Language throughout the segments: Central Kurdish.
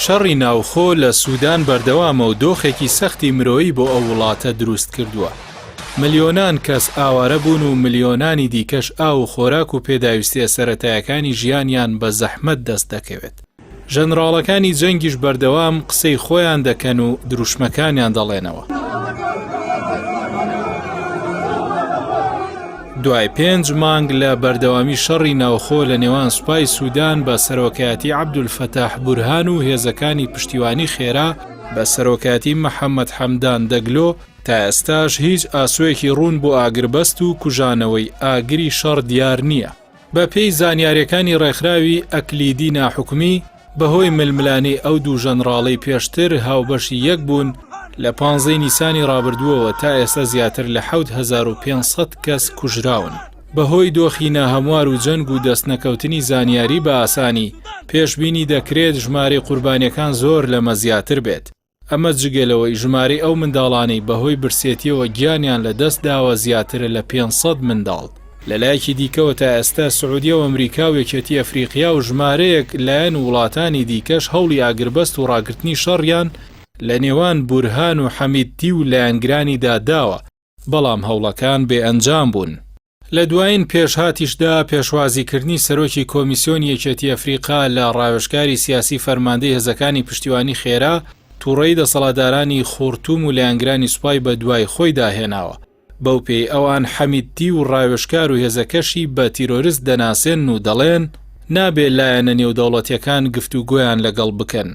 شەڕی ناوخۆ لە سوودان بەردەوامە و دۆخێکی سەختی مرۆیی بۆ ئەو وڵاتە دروست کردووە. ملیۆنان کەس ئاوارە بوون و ملیۆنانی دیکەش ئاو و خۆراک و پێداویستیە سەرەتایەکانی ژیانیان بە زەحمەت دەست دەکەوێت. ژەنڕاڵەکانی جەنگیش بەردەوام قسەی خۆیان دەکەن و دروشمەکانیان دەڵێنەوە. دوای 5 مانگ لە بەردەوامی شەڕی ناوخۆ لە نێوان سوپای سوودان بە سەرۆکایەتی عەبدولفەتاح بورهان و هێزەکانی پشتیوانی خێرا بە سەرۆکایەتی محەممەد حەمدان دەگلۆ تا ئێستاش هیچ ئاسوەیەکی ڕوون بۆ ئاگربەست و کوژانەوەی ئاگری شەڕ دیار نییە. بە پێی زانیاریەکانی ڕێکخراوی ئەکلیدی ناحوکمی بەهۆی ململانی ئەو دوو ژەنڕاڵەی پێشتر هاوبەشی یەک بوون لە 15 نیسانی ڕابردووەوە تا ئێستا زیاتر لە 7500 کەس کوژراون. بەهۆی دۆخینە هەموار و جەنگ و دەستنەکەوتنی زانیاری بە ئاسانی پێشبینی دەکرێت ژمارەی قوربانیەکان زۆر لەمە زیاتر بێت. ئەمە جگەلەوەی ژمارەی ئەو منداڵانەی بەهۆی برسێتیەوە گیانیان لە دەست داوە زیاترە لە 500 منداڵ. لەلایەکی دیکەوە تا ئێستا سعودیە و ئەمریکا و یەکێتی ئەفریقیا و ژمارەیەک لایەن وڵاتانی دیکەش هەوڵی ئاگربەست و ڕاگررتنی شەڕیان لە نێوان بورهان و حەمیدتی و لایەنگرانی داداوە، بەڵام هەوڵەکان بێ ئەنجام بوون. لە دوایین پێشهاتیشدا پێشوازیکردنی سەرۆکی کۆمیسیۆنی یەکێتی ئەفریقا لە ڕاوێژکاری سیاسی فەرماندەی هێزەکانی پشتیوانی خێرا تووڕەی دەسەڵاتدارانی خورتوم و لایەنگرانی سوپای بە دوای خۆی داهێناوە. بەو پێی ئەوان حەمیدتی و ڕاوێژکار و هێزەکەشی بە تیرۆریست دەناسێن و دەڵێن نابێت لایەنە نێودەوڵەتیەکان گفتوگۆیان لەگەڵ بکەن.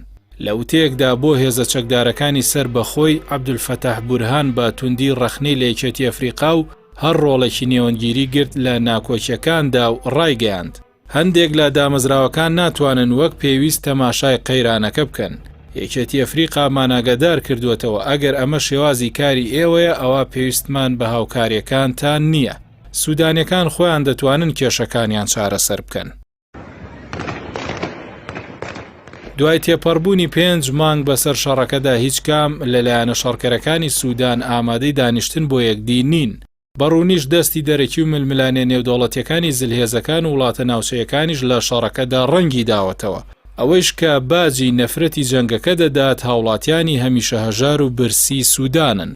لە وتەیەکدا بۆ هێزە چەکدارەکانی سەر بەخۆی عەبدولفەتاح بورهان بە توندی ڕەخنەی لە یەکێتی ئەفریقا و هەر ڕۆڵێکی نێوەنگیری گرت لە ناکۆچیەکاندا و ڕایگەیاند. هەندێک لە دامەزراوەکان ناتوانن وەک پێویست تەماشای قەیرانەکە بکەن. یەکێتی ئەفریقا ماناگەدار کردوێتەوە ئەگەر ئەمە شێوازی کاری ئێوەیە ئەوە پێویستمان بە هاوکاریەکانتان نییە. سوودانیەکان خۆیان دەتوانن کێشەکانیان چارەسەر بکەن. دوای تێپەڕبوونی 5 مانگ بەسەر شەڕەکەدا هیچ کام لەلایەنە شەڕکەرەکانی سوودان ئامادەی دانیشتن بۆ یەکدی نین. بەڕوونیش دەستی دەرەکی و ململانێ نێودەوڵەتیەکانی زلهێزەکان و وڵاتە ناوچەیەکانیش لە شەڕەکەدا ڕەنگی داوەتەوە. ئەوەیش کە باجی نەفرەتی جەنگەکە دەدات هاوڵاتیانی هەمیشە هەژار و برسی سوودانن.